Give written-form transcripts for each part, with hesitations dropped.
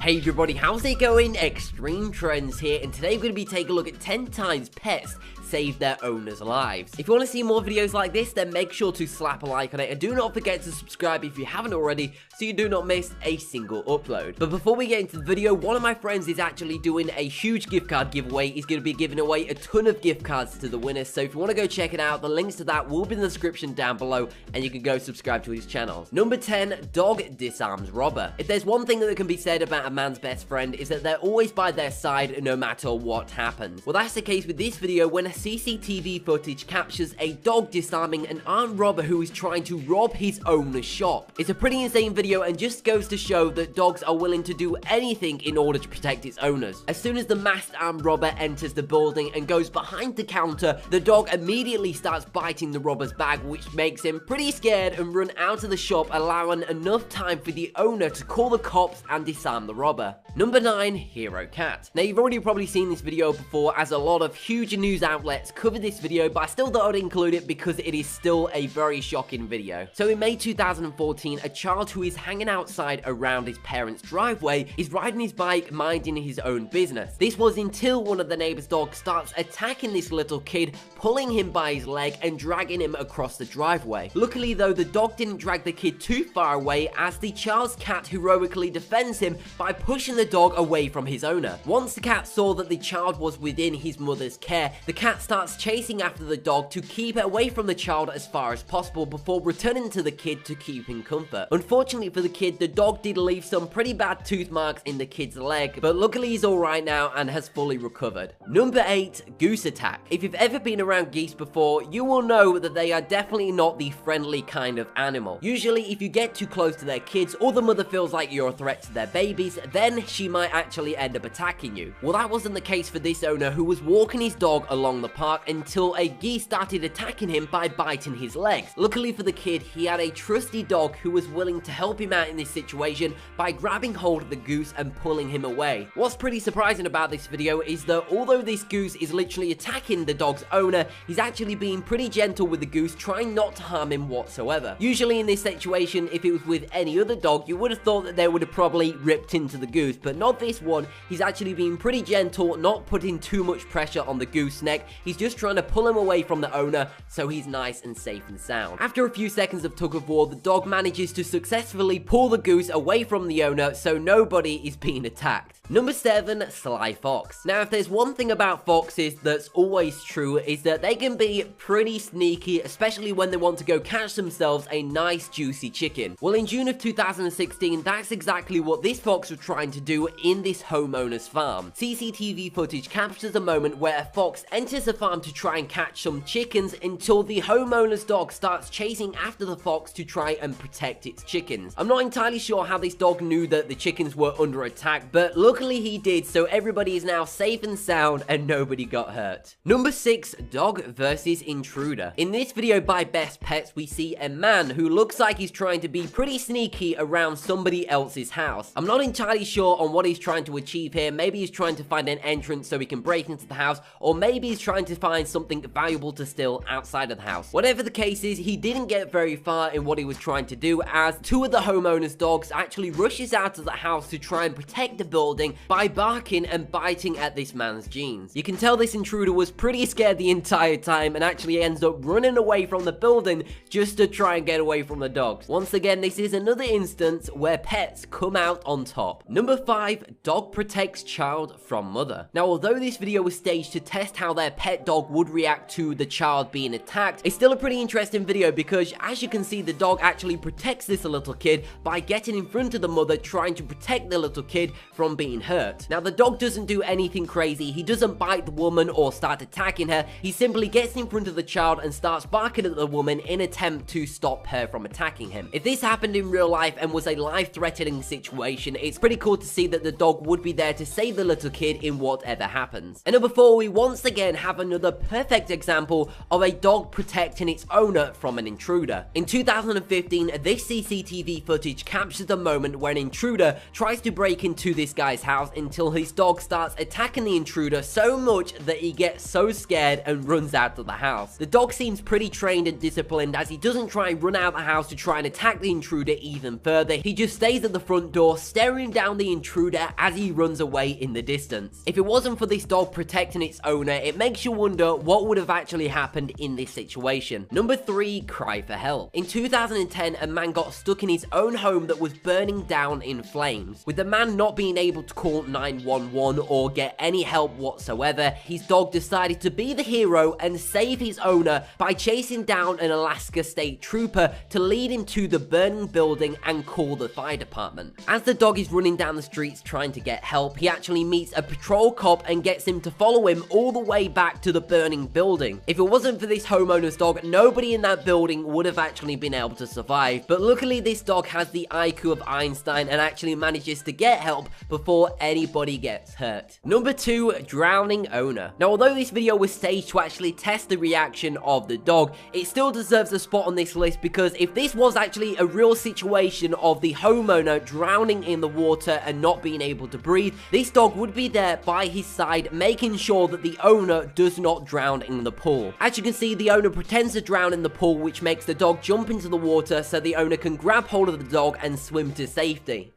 Hey everybody, how's it going? Extreme Trends here, and today we're going to be taking a look at 10 times pets save their owners' lives. If you want to see more videos like this, then make sure to slap a like on it, and do not forget to subscribe if you haven't already, so you do not miss a single upload. But before we get into the video, one of my friends is actually doing a huge gift card giveaway. He's going to be giving away a ton of gift cards to the winners, so if you want to go check it out, the links to that will be in the description down below, and you can go subscribe to his channel. Number 10, dog disarms robber. If there's one thing that can be said about a man's best friend, is that they're always by their side no matter what happens. Well, that's the case with this video when a CCTV footage captures a dog disarming an armed robber who is trying to rob his owner's shop. It's a pretty insane video and just goes to show that dogs are willing to do anything in order to protect its owners. As soon as the masked armed robber enters the building and goes behind the counter, the dog immediately starts biting the robber's bag, which makes him pretty scared and run out of the shop, allowing enough time for the owner to call the cops and disarm the robber. Number 9, Hero Cat. Now, you've already probably seen this video before, as a lot of huge news outlets cover this video, but I still thought I'd include it because it is still a very shocking video. So in May 2014, a child who is hanging outside around his parents' driveway is riding his bike, minding his own business. This was until one of the neighbor's dogs starts attacking this little kid, pulling him by his leg and dragging him across the driveway. Luckily though, the dog didn't drag the kid too far away, as the child's cat heroically defends him by pushing the dog away from his owner. Once the cat saw that the child was within his mother's care, the cat starts chasing after the dog to keep it away from the child as far as possible before returning to the kid to keep in comfort. Unfortunately for the kid, the dog did leave some pretty bad tooth marks in the kid's leg, but luckily he's alright now and has fully recovered. Number 8, Goose Attack. If you've ever been around geese before, you will know that they are definitely not the friendly kind of animal. Usually if you get too close to their kids or the mother feels like you're a threat to their babies, then she might actually end up attacking you. Well, that wasn't the case for this owner who was walking his dog along the park until a geese started attacking him by biting his legs. Luckily for the kid, he had a trusty dog who was willing to help him out in this situation by grabbing hold of the goose and pulling him away. What's pretty surprising about this video is that although this goose is literally attacking the dog's owner, he's actually being pretty gentle with the goose, trying not to harm him whatsoever. Usually in this situation, if it was with any other dog, you would have thought that they would have probably ripped into the goose, but not this one. He's actually being pretty gentle, not putting too much pressure on the goose neck. He's just trying to pull him away from the owner so he's nice and safe and sound. After a few seconds of tug of war, the dog manages to successfully pull the goose away from the owner so nobody is being attacked. Number 7, Sly Fox. Now, if there's one thing about foxes that's always true, is that they can be pretty sneaky, especially when they want to go catch themselves a nice juicy chicken. Well, in June of 2016, that's exactly what this fox was trying to do in this homeowner's farm. CCTV footage captures a moment where a fox enters the farm to try and catch some chickens until the homeowner's dog starts chasing after the fox to try and protect its chickens. I'm not entirely sure how this dog knew that the chickens were under attack, but luckily he did, so everybody is now safe and sound and nobody got hurt. Number 6, dog versus intruder. In this video by Best Pets, we see a man who looks like he's trying to be pretty sneaky around somebody else's house. I'm not entirely sure on what he's trying to achieve here. Maybe he's trying to find an entrance so he can break into the house, or maybe he's trying to find something valuable to steal outside of the house. Whatever the case is, he didn't get very far in what he was trying to do, as two of the homeowner's dogs actually rushes out of the house to try and protect the building by barking and biting at this man's jeans. You can tell this intruder was pretty scared the entire time and actually ends up running away from the building just to try and get away from the dogs. Once again, this is another instance where pets come out on top. Number 5, dog protects child from mother. Now, although this video was staged to test how their pet dog would react to the child being attacked, it's still a pretty interesting video because, as you can see, the dog actually protects this little kid by getting in front of the mother, trying to protect the little kid from being hurt. Now, the dog doesn't do anything crazy. He doesn't bite the woman or start attacking her. He simply gets in front of the child and starts barking at the woman in an attempt to stop her from attacking him. If this happened in real life and was a life-threatening situation, it's pretty cool to see that the dog would be there to save the little kid in whatever happens. And number 4, we once again have another perfect example of a dog protecting its owner from an intruder. In 2015, this CCTV footage captures the moment where an intruder tries to break into this guy's house until his dog starts attacking the intruder so much that he gets so scared and runs out of the house. The dog seems pretty trained and disciplined, as he doesn't try and run out of the house to try and attack the intruder even further. He just stays at the front door, staring down the intruder as he runs away in the distance. If it wasn't for this dog protecting its owner, it makes you wonder what would have actually happened in this situation. Number 3, cry for help. In 2010, a man got stuck in his own home that was burning down in flames. With the man not being able to call 911 or get any help whatsoever, his dog decided to be the hero and save his owner by chasing down an Alaska State Trooper to lead him to the burning building and call the fire department. As the dog is running down the streets trying to get help, he actually meets a patrol cop and gets him to follow him all the way back to the burning building. If it wasn't for this homeowner's dog, nobody in that building would have actually been able to survive, but luckily this dog has the IQ of Einstein and actually manages to get help before anybody gets hurt. Number 2, drowning owner. Now, although this video was staged to actually test the reaction of the dog, it still deserves a spot on this list because if this was actually a real situation of the homeowner drowning in the water and not being able to breathe, this dog would be there by his side making sure that the owner does not drown in the pool. As you can see, the owner pretends to drown in the pool, which makes the dog jump into the water so the owner can grab hold of the dog and swim to safety.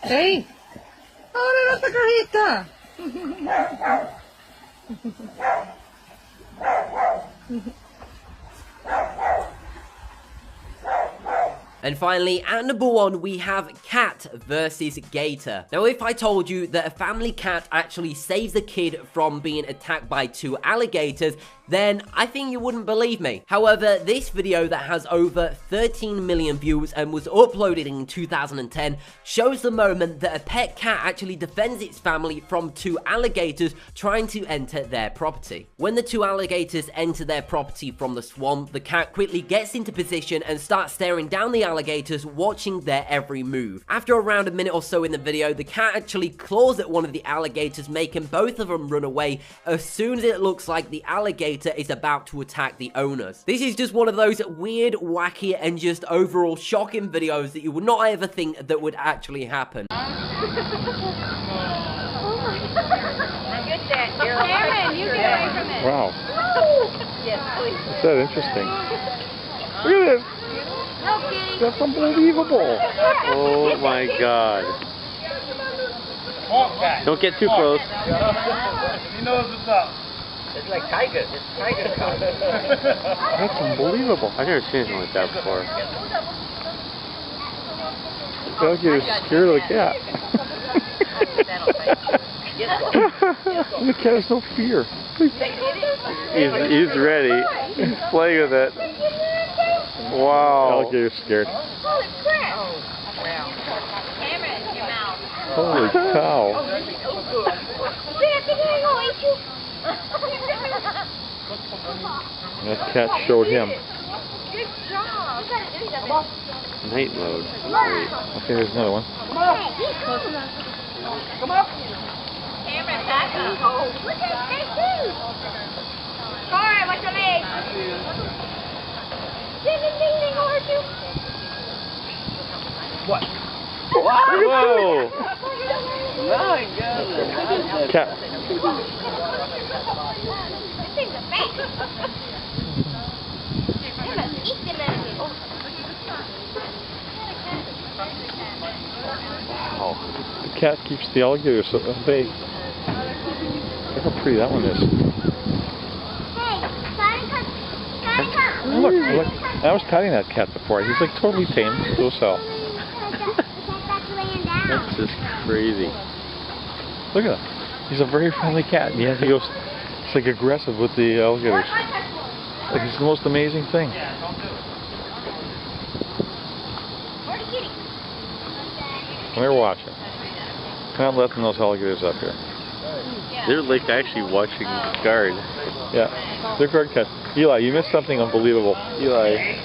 Hey, ahora no está cajita. And finally, at number 1, we have cat versus gator. Now, if I told you that a family cat actually saves a kid from being attacked by 2 alligators, then I think you wouldn't believe me. However, this video that has over 13 million views and was uploaded in 2010 shows the moment that a pet cat actually defends its family from 2 alligators trying to enter their property. When the 2 alligators enter their property from the swamp, the cat quickly gets into position and starts staring down the alligators, watching their every move. After around a minute or so in the video, the cat actually claws at one of the alligators, making both of them run away as soon as it looks like the alligator is about to attack the owners. This is just one of those weird, wacky, and just overall shocking videos that you would not ever think that would actually happen. Cameron, you get away from it. Wow. Yes, please. Is that interesting? Look at this. No, kitty. That's unbelievable. Oh my God. Don't get too close. He knows what's up. It's like tiger. It's tiger cow. That's unbelievable. I've never seen anything like that before. The alligator's scared of the cat. The cat has no fear. He's ready. He's playing with it. Wow. The alligator's scared. Holy crap. Oh, wow. Cameron, your mouth. Holy cow. That cat showed him. Good job. Night mode. Great. Okay, there's another one. Come up. Cameron, back up. Oh, look at that too. Cora, what's your leg? Ding, ding, ding, ding, over you. What? Whoa! My God. Cat. This thing's a fat. They must eat the little bit. Wow. The cat keeps the alligator so at bay. Look how pretty that one is. Oh, look, look. I was petting that cat before. He's like totally tame, docile. That's just crazy. Look at him. He's a very friendly cat. And yet he goes, it's like aggressive with the alligators. Like it's the most amazing thing. Come here, watch it. Not letting those alligators up here. They're like actually watching guard. Yeah, they're guard cats. Eli, you missed something unbelievable. Eli.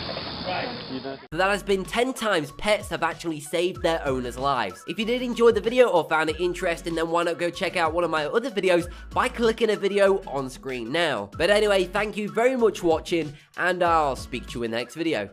So that has been 10 times pets have actually saved their owners' lives. If you did enjoy the video or found it interesting, then why not go check out one of my other videos by clicking a video on screen now. But anyway, thank you very much for watching, and I'll speak to you in the next video.